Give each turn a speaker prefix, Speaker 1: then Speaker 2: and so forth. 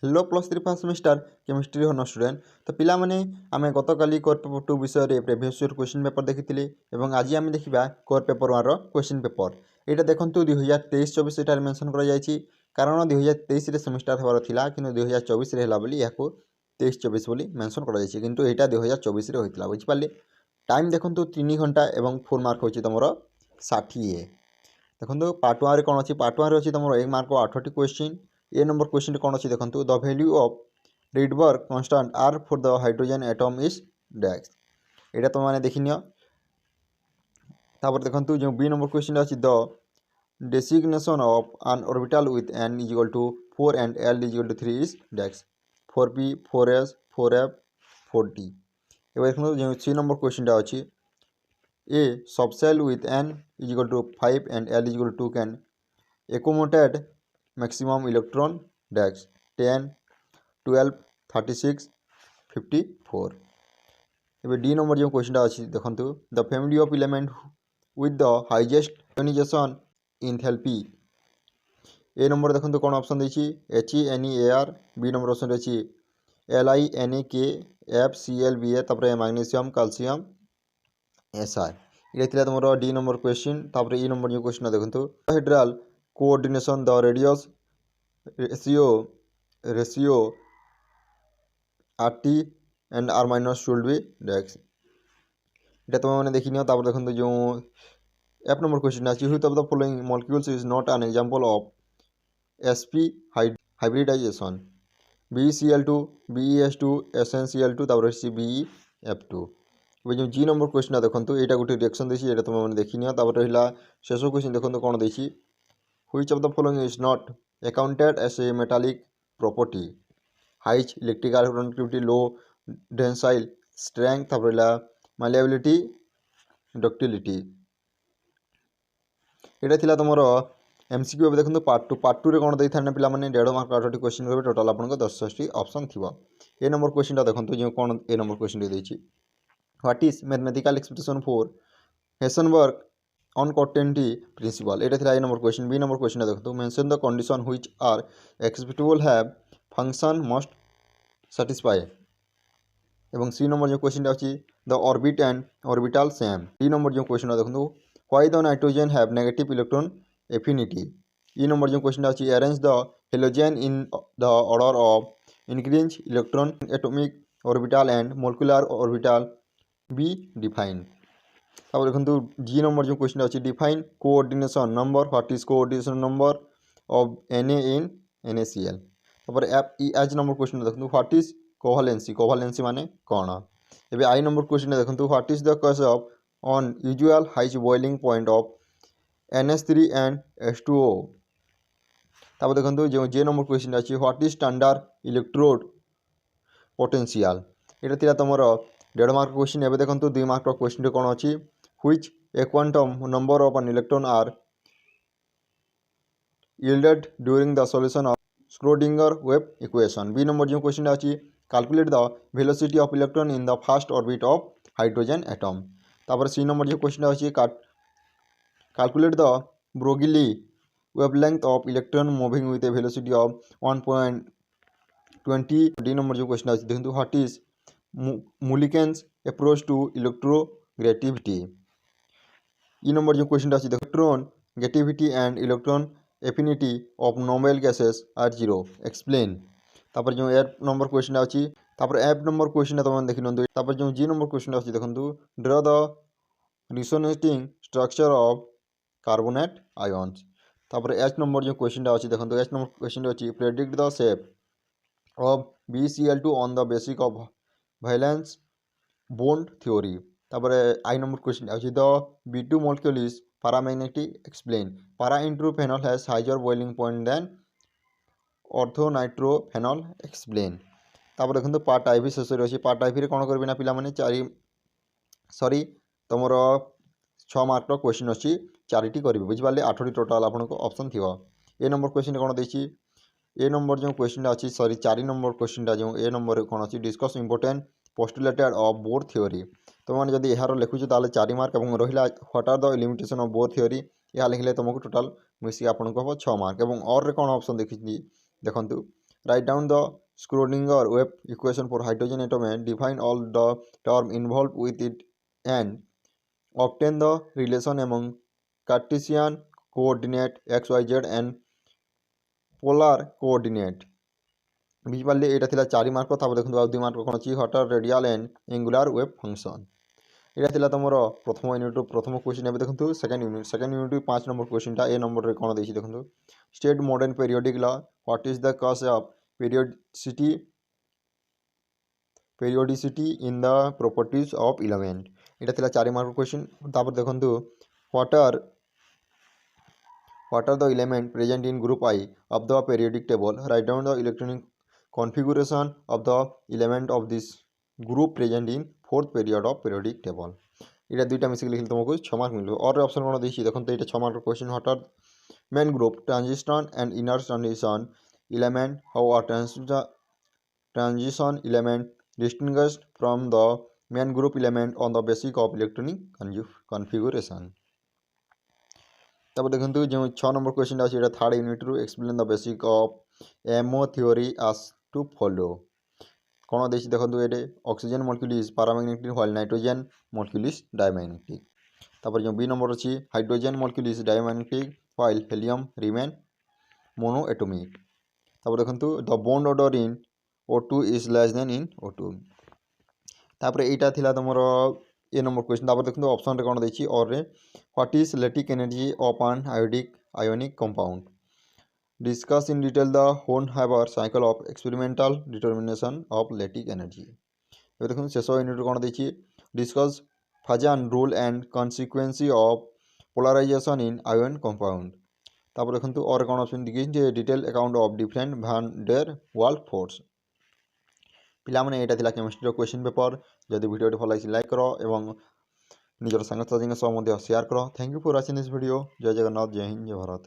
Speaker 1: Hello +3 first semester chemistry honour student तो पिला माने आमे गतकाली कोर पेपर 2 विषय रे प्रीवियस ईयर क्वेश्चन पेपर देखिथिले एवं आज आमे देखिबा कोर पेपर 1 रो क्वेश्चन पेपर। एटा देखंतु 2023-24 एटार मेंशन करा जायछि कारण 2023 रे सेमिस्टर हेबार थिला किनु 2024 रे हैला बोली याको 23-24 बोली मेंशन करा जायछि किंतु एटा 2024 रे होइतला बुझि पाले। टाइम देखंतु 3 घंटा एवं 4 मार्क होछि तमरो 60 देखो पार्ट 1 रे कोन अछि पार्ट 1 रे अछि तमरो 1 मार्क 8 टी क्वेश्चन। ए नंबर क्वेश्चन कौन अच्छी देखो the value of Rydberg constant R for the hydrogen atom is dash एटा तुम मैंने देखी नियो। देखो जो बी नंबर क्वेश्चन अच्छी the designation of an orbital with N is equal to 4 and L is equal to 3 is dash 4p 4s 4f 4t। एवं देखो जो सी नंबर क्वेश्चन अच्छी a subshell with N is equal to 5 and L is equal to 2 can accommodate maximum electron dash 10 12 36 54। एबे D number जो question अच्छी देखंतु the family of element with the highest ionization enthalpy. A number देखंतु कोन option देछि HeNeAr। B number option अछि LiNaKFClBa तापर magnesium calcium SR। ये थिला तमरो डी नंबर क्वेश्चन। तापर ई नंबर जो क्वेश्चन देखंतु hedral coordination the radius ratio RT and R minus should be dash एटा तुम मैंने देखी नियो। तापर देखंतु जो एफ नंबर क्वेश्चन अछि which of the following molecules is not an example of sp hybridization BeCl2 BeS2 SnCl2 तापर BeF2। ए जो जी नंबर क्वेश्चन देखंतु एटा गोटे रिएक्शन देछि एटा तुम मैंने देखी नियो। तापर रहिला शेष क्वेश्चन देखंतु कोन देछि which of the following is not accounted as a metallic property high electrical conductivity low tensile strength तापर malleability ductility। एटा थिला तमरो एमसीक्यू। अब देखंतु पार्ट 2 रे कोन दै थाने पिला माने 1.5 मार्क 8 टी क्वेश्चन करबे टोटल आपनको 10 टी ऑप्शन थिबो। ए नंबर क्वेश्चन ता देखंतु जे कोन ए नंबर क्वेश्चन दे दैछि what is mathematical expression for Heisenberg uncertainty principle. एटा थिला A number question. B number question देखंतु mention the condition which are acceptable wave function must satisfy. एवं सी नंबर जो क्वेश्चन अछि the orbit and orbital same. D number जो question देखंतु why the nitrogen have negative electron affinity. E number जो question अछि arrange the halogen in the order of increase electron atomic orbital and molecular orbital B define. अब देखो G number जो question अच्छी define coordination number what is coordination number of Na in NaCl। तापर H number question देखो what is covalency covalency माने कौन। एबे I number question देखो what is the cause of unusual high boiling point of NH3 and H2O। तापर देखो जो जे number question अच्छी what is standard electrode potential. एटा थिला तमरो 1.5 मार्क क्वेश्चन। एबे देखो 2 मार्क क्वेश्चन कोन अछि which a quantum number of an electron are yielded during the solution of Schrodinger wave equation। B number जो question अछि calculate the velocity of electron in the first orbit of hydrogen atom। तापर सी number जो question अछि calculate the Broglie wavelength of electron moving with a velocity of 1.20। D number जो question अछि देखंतु what is Mulliken's approach to electrogravity। E number जो question अच्छी electronegativity and electron affinity of normal gases are 0 explain. तापर जो F number question अच्छी तापर F number question तुम देखि नंदु। तापर जो जी नंबर क्वेश्चन अच्छी देखंतु draw the resonating structure of carbonate ions. तापर एच नंबर जो क्वेश्चन अच्छी देखंतु एच नंबर क्वेश्चन अच्छी predict the shape of BeCl2 on the basis of valence bond theory. तापर आई नंबर क्वेश्चन अच्छी the B2 molecule is paramagnetic explain para introphenol has higher boiling point than orthonitrophenol explain। तापर देखो part आई भी शेष अच्छी part आई कौन करेंगे ना पिला माने 4 सॉरी तुमर 6 मार्क क्वेश्चन अच्छी 4टी करेंगे बुझिपारे 8टी टोटाल आपको ऑप्शन थी। ए नंबर क्वेश्चन कौन देखिए ए नंबर जो क्वेश्चन अच्छी सॉरी 4 नंबर क्वेश्चन जो ए नंबर कौन अच्छी discuss important postulated of Bohr theory. तुम मैंने जब यार लिखुचे ताले 4 मार्क और रहा what are the limitation of Bohr theory यह लिखले तुमको टोटाल मिसी आपको हम 6 मार्क। और कौन ऑप्शन देखी देखु Write down the Schrodinger wave equation for hydrogen atom and define all the term involved with it and obtain the relation among Cartesian coordinate xyz and polar coordinate। ବୁଝିପାରିଲେ ଏଇଟା ଥିଲା 4 ମାର୍କ। ତାପରେ ଦେଖନ୍ତୁ ଆଉ 2 ମାର୍କ କ'ଣ ଅଛି, what are radial and angular wave function. ଏଇଟା ଥିଲା ତୁମର ପ୍ରଥମ ୟୁନିଟ୍ର ପ୍ରଥମ କ୍ୱେଶ୍ଚିନ୍। ଏବେ ଦେଖନ୍ତୁ ସେକେଣ୍ଡ ୟୁନିଟ୍ 5 ନମ୍ବର କ୍ୱେଶ୍ଚିନ୍ଟା ଏ ନମ୍ବରରେ କ'ଣ ଦେଇଛି ଦେଖନ୍ତୁ। State modern periodic law, what is the cause of periodicity in the properties of element। ଏଇଟା ଥିଲା 4 ମାର୍କ କ୍ୱେଶ୍ଚିନ୍। ତାପରେ ଦେଖନ୍ତୁ what are the element present in group I of the periodic table? Write down the electronic configuration of the element of this group present in 4th period of periodic table। এটা দুইটা মিশিয়ে লিখলে তোমাকে 6 mark মিলবে। Or option কোন দিয়েছি দেখুন তো, এটা 6 মার্কের question. What are main group transition and inner transition element, how are transition element distinguished from the main group element on the basis of electronic configuration। তারপর দেখুন যে 6 নম্বর কোশ্চেনটা আছে, এটা থার্ড ইউনিটরু explain the basic of MO theory as to follow. কোন দিয়েছি দেখুন এটি oxygen molecule is paramagnetic while nitrogen molecule is diamagnetic. তারপর যে বি নম্বর আছে hydrogen molecule is diamagnetic while helium remain monoatomic. তারপর দেখুন the bond order in O2 is less than in O2। তারপরে এইটা ଥିଲା তোমার এ নম্বর কোশ্চেন। তারপর দেখুন অপশনরে কোণ দিয়েছি অরে, what is lattice energy of an ionic compound? Discuss in detail the Honheimer cycle of experimental determination of lattice energy. এবার দেখুন শেষ ইউনিটরে কোণ দিয়েছি discuss Fajan rule and consequences of polarisation in ion compound. তারপর দেখুন অরে কোণ অপশন দিয়েছি যে detail account of different van der Waal force. ପିଲାମାନେ ଏଇଟା ଥିଲା କେମିଷ୍ଟ୍ରିର କ୍ୱେଶ୍ଚିନ୍ ପେପର୍। ଯଦି ଭିଡ଼ିଓଟି ଭଲ ଲାଗିଛି ଲାଇକ୍ କର ଏବଂ ନିଜର ସାଙ୍ଗସାଥୀଙ୍କ ସହ ମଧ୍ୟ ସେୟାର କର। Thank you for watching this video. ଜୟ ଜଗନ୍ନାଥ, ଜୟ ହିନ୍ଦ, ଜୟ ଭାରତ।